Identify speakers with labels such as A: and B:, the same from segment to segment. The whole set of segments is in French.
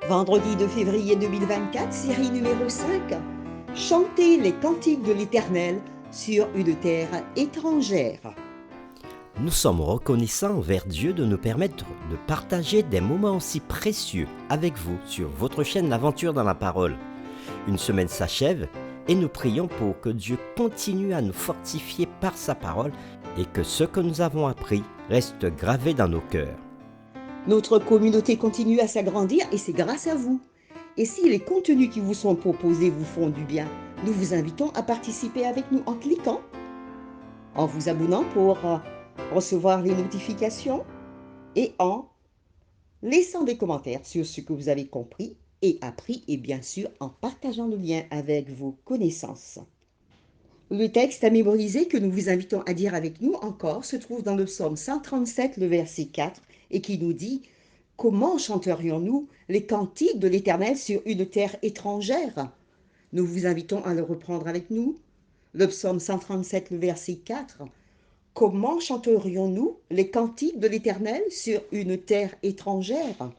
A: Vendredi 2 février 2024, série numéro 5. Chantez les cantiques de l'Éternel sur une terre étrangère.
B: Nous sommes reconnaissants envers Dieu de nous permettre de partager des moments aussi précieux avec vous sur votre chaîne L'Aventure dans la Parole. Une semaine s'achève et nous prions pour que Dieu continue à nous fortifier par sa parole et que ce que nous avons appris reste gravé dans nos cœurs.
A: Notre communauté continue à s'agrandir et c'est grâce à vous. Et si les contenus qui vous sont proposés vous font du bien, nous vous invitons à participer avec nous en cliquant, en vous abonnant pour recevoir les notifications et en laissant des commentaires sur ce que vous avez compris et appris et bien sûr en partageant le lien avec vos connaissances. Le texte à mémoriser que nous vous invitons à dire avec nous encore se trouve dans le psaume 137, le verset 4, et qui nous dit « Comment chanterions-nous les cantiques de l'Éternel sur une terre étrangère ?» Nous vous invitons à le reprendre avec nous. Le psaume 137, le verset 4. « Comment chanterions-nous les cantiques de l'Éternel sur une terre étrangère ?»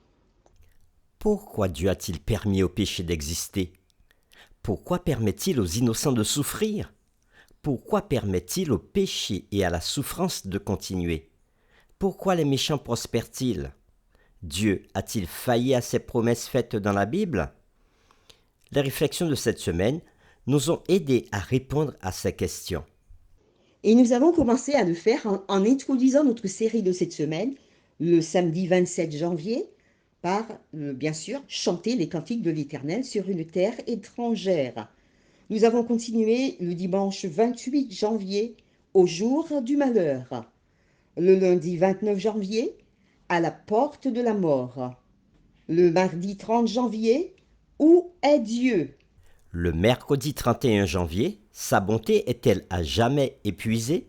B: Pourquoi Dieu a-t-il permis au péché d'exister? Pourquoi permet-il aux innocents de souffrir? Pourquoi permet-il au péché et à la souffrance de continuer? Pourquoi les méchants prospèrent-ils? Dieu a-t-il failli à ses promesses faites dans la Bible? Les réflexions de cette semaine nous ont aidés à répondre à ces questions.
A: Et nous avons commencé à le faire en introduisant notre série de cette semaine, le samedi 27 janvier, par, bien sûr, chanter les cantiques de l'Éternel sur une terre étrangère. Nous avons continué le dimanche 28 janvier, au jour du malheur. Le lundi 29 janvier, à la porte de la mort. Le mardi 30 janvier, où est Dieu?
B: Le mercredi 31 janvier, sa bonté est-elle à jamais épuisée?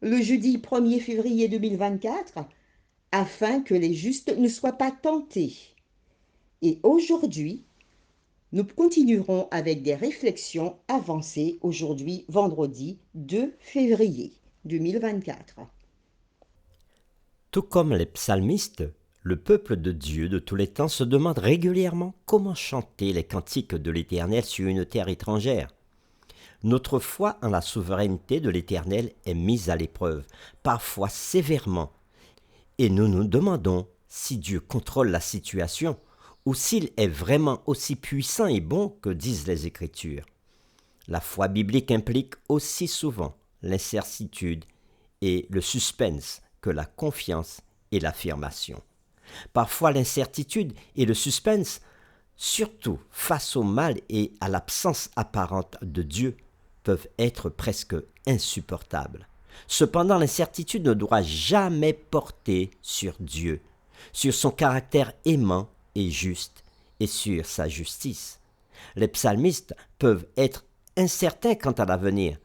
A: Le jeudi 1er février 2024, afin que les justes ne soient pas tentés. Et aujourd'hui, nous continuerons avec des réflexions avancées aujourd'hui, vendredi 2 février 2024.
B: Tout comme les psalmistes, le peuple de Dieu de tous les temps se demande régulièrement comment chanter les cantiques de l'Éternel sur une terre étrangère. Notre foi en la souveraineté de l'Éternel est mise à l'épreuve, parfois sévèrement, et nous nous demandons si Dieu contrôle la situation ou s'il est vraiment aussi puissant et bon que disent les Écritures. La foi biblique implique aussi souvent l'incertitude et le suspense que la confiance et l'affirmation. Parfois l'incertitude et le suspense, surtout face au mal et à l'absence apparente de Dieu, peuvent être presque insupportables. Cependant, l'incertitude ne doit jamais porter sur Dieu, sur son caractère aimant et juste et sur sa justice. Les psalmistes peuvent être incertains quant à l'avenir,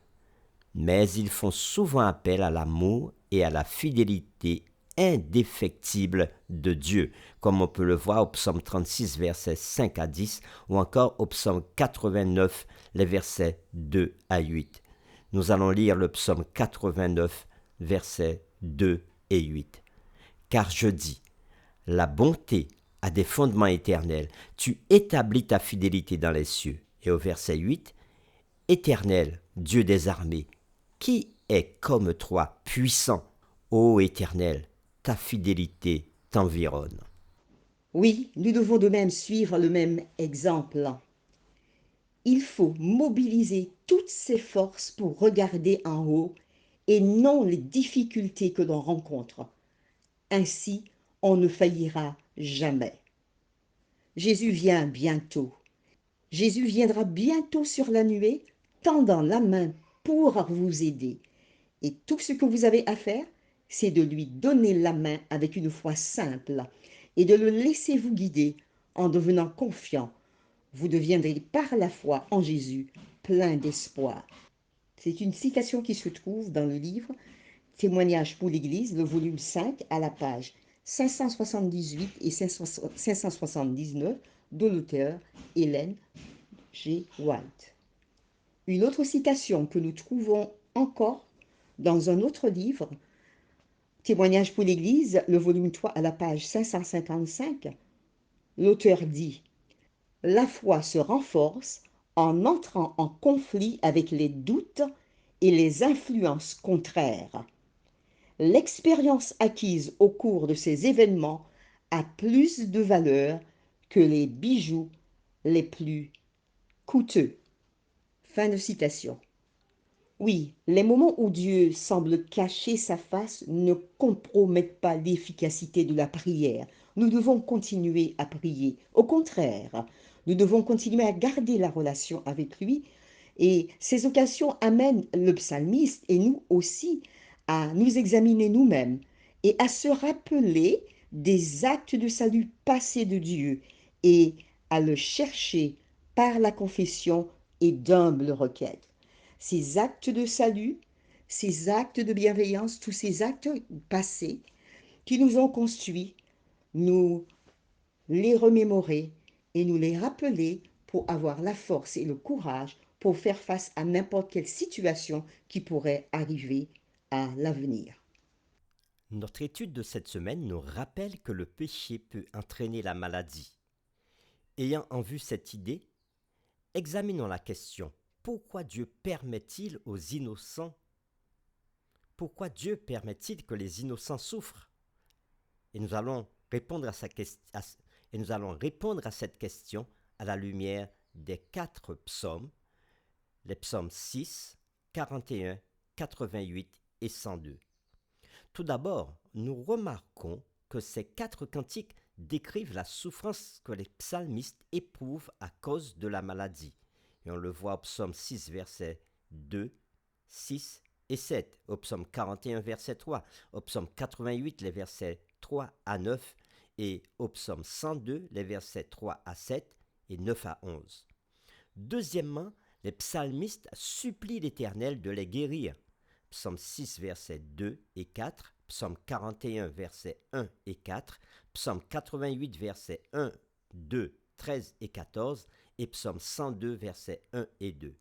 B: mais ils font souvent appel à l'amour et à la fidélité indéfectible de Dieu, comme on peut le voir au psaume 36, versets 5 à 10, ou encore au psaume 89, les versets 2 à 8. Nous allons lire le psaume 89, versets 2 et 8. Car je dis, la bonté a des fondements éternels, tu établis ta fidélité dans les cieux. Et au verset 8, Éternel, Dieu des armées, qui est comme toi, puissant, ô Éternel, ta fidélité t'environne.
A: Oui, nous devons de même suivre le même exemple. Il faut mobiliser toutes ses forces pour regarder en haut et non les difficultés que l'on rencontre. Ainsi, on ne faillira jamais. Jésus vient bientôt. Jésus viendra bientôt sur la nuée, tendant la main pour vous aider. Et tout ce que vous avez à faire, c'est de lui donner la main avec une foi simple et de le laisser vous guider en devenant confiant. Vous deviendrez par la foi en Jésus plein d'espoir. C'est une citation qui se trouve dans le livre Témoignages pour l'Église, le volume 5, à la page 578 et 579 de l'auteur Hélène G. White. Une autre citation que nous trouvons encore dans un autre livre, Témoignages pour l'Église, le volume 3 à la page 555, L'auteur dit: la foi se renforce en entrant en conflit avec les doutes et les influences contraires. L'expérience acquise au cours de ces événements a plus de valeur que les bijoux les plus coûteux. Fin de citation. Oui, les moments où Dieu semble cacher sa face ne compromettent pas l'efficacité de la prière. Nous devons continuer à prier. Au contraire, nous devons continuer à garder la relation avec lui. Et ces occasions amènent le psalmiste et nous aussi à nous examiner nous-mêmes et à se rappeler des actes de salut passés de Dieu et à le chercher par la confession et d'humbles requêtes. Ces actes de salut, ces actes de bienveillance, tous ces actes passés qui nous ont construits, nous les remémorer et nous les rappeler pour avoir la force et le courage pour faire face à n'importe quelle situation qui pourrait arriver à l'avenir.
B: Notre étude de cette semaine nous rappelle que le péché peut entraîner la maladie. Ayant en vue cette idée, examinons la question: pourquoi Dieu permet-il aux innocents Pourquoi Dieu permet-il que les innocents souffrent? Et nous allons répondre à cette question à la lumière des 4 psaumes, les psaumes 6, 41, 88 et 102. Tout d'abord, nous remarquons que ces 4 cantiques décrivent la souffrance que les psalmistes éprouvent à cause de la maladie. Et on le voit au psaume 6, versets 2, 6 et 7, au psaume 41, verset 3, au psaume 88, les versets 3 à 9, et au psaume 102, les versets 3 à 7 et 9 à 11. Deuxièmement, les psalmistes supplient l'Éternel de les guérir. Psaume 6, versets 2 et 4, Psaume 41, versets 1 et 4, Psaume 88, versets 1, 2, 13 et 14, et Psaume 102, versets 1 et 2.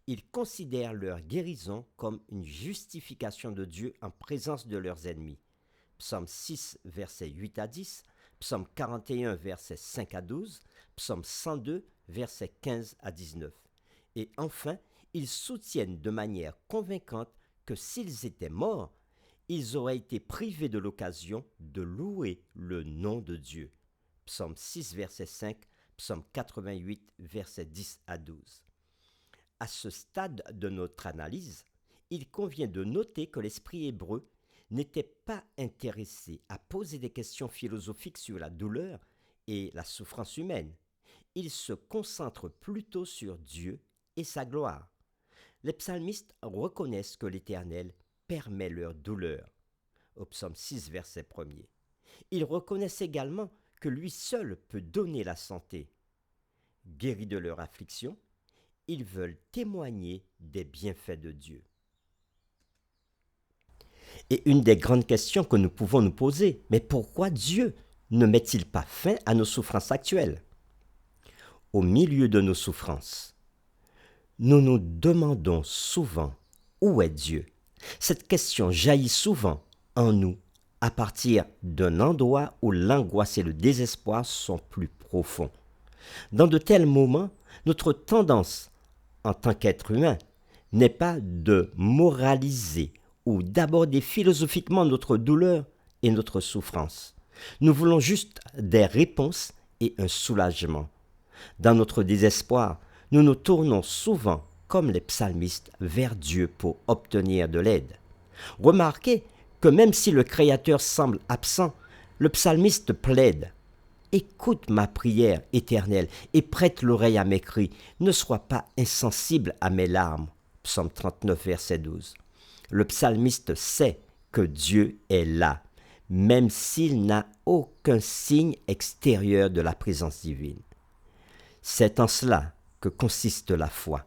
B: Ils considèrent leur guérison comme une justification de Dieu en présence de leurs ennemis. Psaume 6, versets 8 à 10, Psaume 41, versets 5 à 12, Psaume 102, versets 15 à 19. Et enfin, ils soutiennent de manière convaincante que s'ils étaient morts, ils auraient été privés de l'occasion de louer le nom de Dieu. Psaume 6, verset 5, Psaume 88, versets 10 à 12. À ce stade de notre analyse, il convient de noter que l'esprit hébreu n'était pas intéressé à poser des questions philosophiques sur la douleur et la souffrance humaine. Il se concentre plutôt sur Dieu et sa gloire. Les psalmistes reconnaissent que l'Éternel permet leur douleur, au psaume 6, verset 1er. Ils reconnaissent également que lui seul peut donner la santé. Guéris de leur affliction, ils veulent témoigner des bienfaits de Dieu. Et une des grandes questions que nous pouvons nous poser, mais pourquoi Dieu ne met-il pas fin à nos souffrances actuelles? Au milieu de nos souffrances, nous nous demandons souvent où est Dieu. Cette question jaillit souvent en nous à partir d'un endroit où l'angoisse et le désespoir sont plus profonds. Dans de tels moments, notre tendance en tant qu'être humain n'est pas de moraliser ou d'aborder philosophiquement notre douleur et notre souffrance. Nous voulons juste des réponses et un soulagement. Dans notre désespoir, nous nous tournons souvent, comme les psalmistes, vers Dieu pour obtenir de l'aide. Remarquez que même si le Créateur semble absent, le psalmiste plaide: « Écoute ma prière, Éternel, et prête l'oreille à mes cris. Ne sois pas insensible à mes larmes. » Psaume 39, verset 12. Le psalmiste sait que Dieu est là, même s'il n'a aucun signe extérieur de la présence divine. C'est en cela que consiste la foi.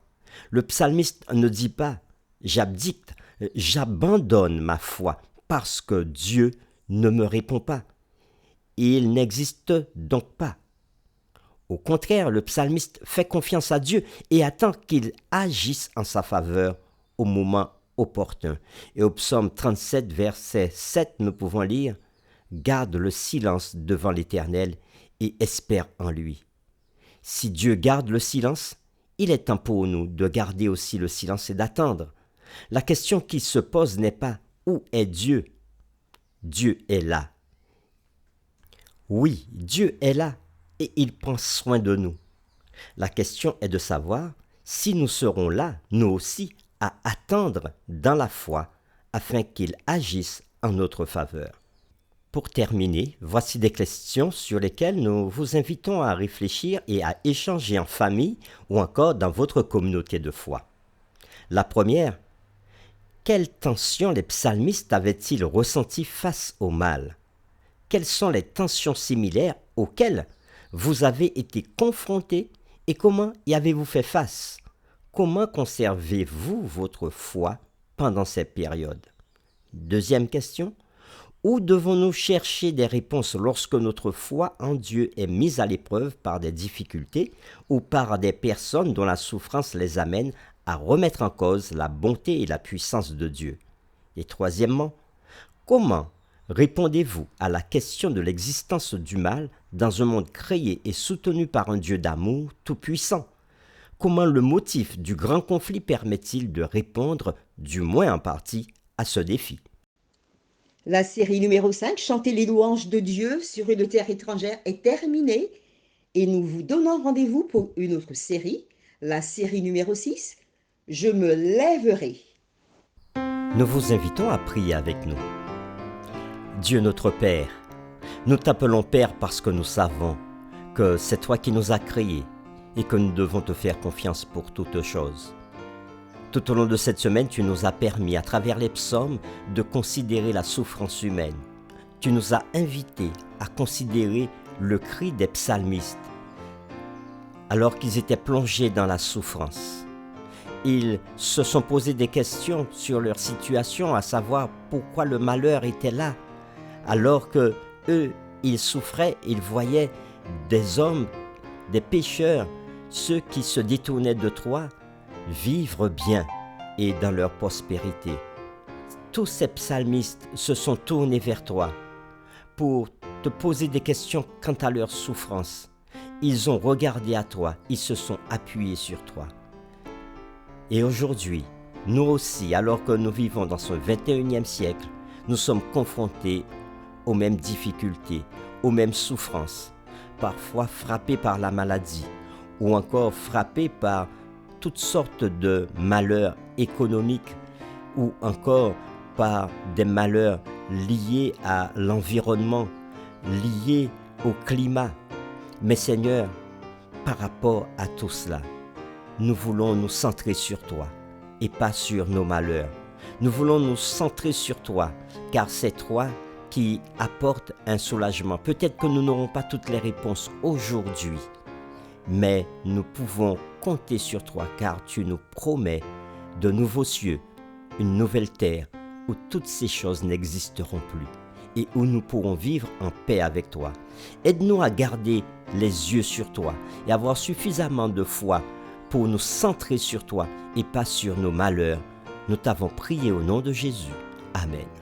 B: Le psalmiste ne dit pas « j'abdique, j'abandonne ma foi parce que Dieu ne me répond pas ». Il n'existe donc pas. Au contraire, le psalmiste fait confiance à Dieu et attend qu'il agisse en sa faveur au moment opportun. Et au psaume 37, verset 7, nous pouvons lire « Garde le silence devant l'Éternel et espère en lui. Si Dieu garde le silence, il est temps pour nous de garder aussi le silence et d'attendre. La question qui se pose n'est pas « Où est Dieu ?» Dieu est là. Oui, Dieu est là et il prend soin de nous. La question est de savoir si nous serons là, nous aussi, à attendre dans la foi afin qu'il agisse en notre faveur. Pour terminer, voici des questions sur lesquelles nous vous invitons à réfléchir et à échanger en famille ou encore dans votre communauté de foi. La première, quelles tensions les psalmistes avaient-ils ressenties face au mal? Quelles sont les tensions similaires auxquelles vous avez été confrontés et comment y avez-vous fait face? Comment conservez-vous votre foi pendant ces périodes? Deuxième question, où devons-nous chercher des réponses lorsque notre foi en Dieu est mise à l'épreuve par des difficultés ou par des personnes dont la souffrance les amène à remettre en cause la bonté et la puissance de Dieu? Et troisièmement, comment répondez-vous à la question de l'existence du mal dans un monde créé et soutenu par un Dieu d'amour tout-puissant? Comment le motif du grand conflit permet-il de répondre, du moins en partie, à ce défi?
A: La série numéro 5, Chanter les louanges de Dieu sur une terre étrangère, est terminée et nous vous donnons rendez-vous pour une autre série, la série numéro 6, Je me lèverai.
B: Nous vous invitons à prier avec nous. Dieu notre Père, nous t'appelons Père parce que nous savons que c'est toi qui nous as créés et que nous devons te faire confiance pour toutes choses. Tout au long de cette semaine, tu nous as permis, à travers les psaumes, de considérer la souffrance humaine. Tu nous as invités à considérer le cri des psalmistes, alors qu'ils étaient plongés dans la souffrance. Ils se sont posé des questions sur leur situation, à savoir pourquoi le malheur était là, alors que eux, ils souffraient, ils voyaient des hommes, des pécheurs, ceux qui se détournaient de toi, vivre bien et dans leur prospérité. Tous ces psalmistes se sont tournés vers toi pour te poser des questions quant à leur souffrance. Ils ont regardé à toi, ils se sont appuyés sur toi. Et aujourd'hui, nous aussi, alors que nous vivons dans ce 21e siècle, nous sommes confrontés aux mêmes difficultés, aux mêmes souffrances, parfois frappés par la maladie ou encore frappés par toutes sortes de malheurs économiques ou encore par des malheurs liés à l'environnement, liés au climat. Mais Seigneur, par rapport à tout cela, nous voulons nous centrer sur toi et pas sur nos malheurs. Nous voulons nous centrer sur toi, car c'est toi qui apportes un soulagement. Peut-être que nous n'aurons pas toutes les réponses aujourd'hui, mais nous pouvons compter sur toi, car tu nous promets de nouveaux cieux, une nouvelle terre, où toutes ces choses n'existeront plus et où nous pourrons vivre en paix avec toi. Aide-nous à garder les yeux sur toi et avoir suffisamment de foi pour nous centrer sur toi et pas sur nos malheurs. Nous t'avons prié au nom de Jésus. Amen.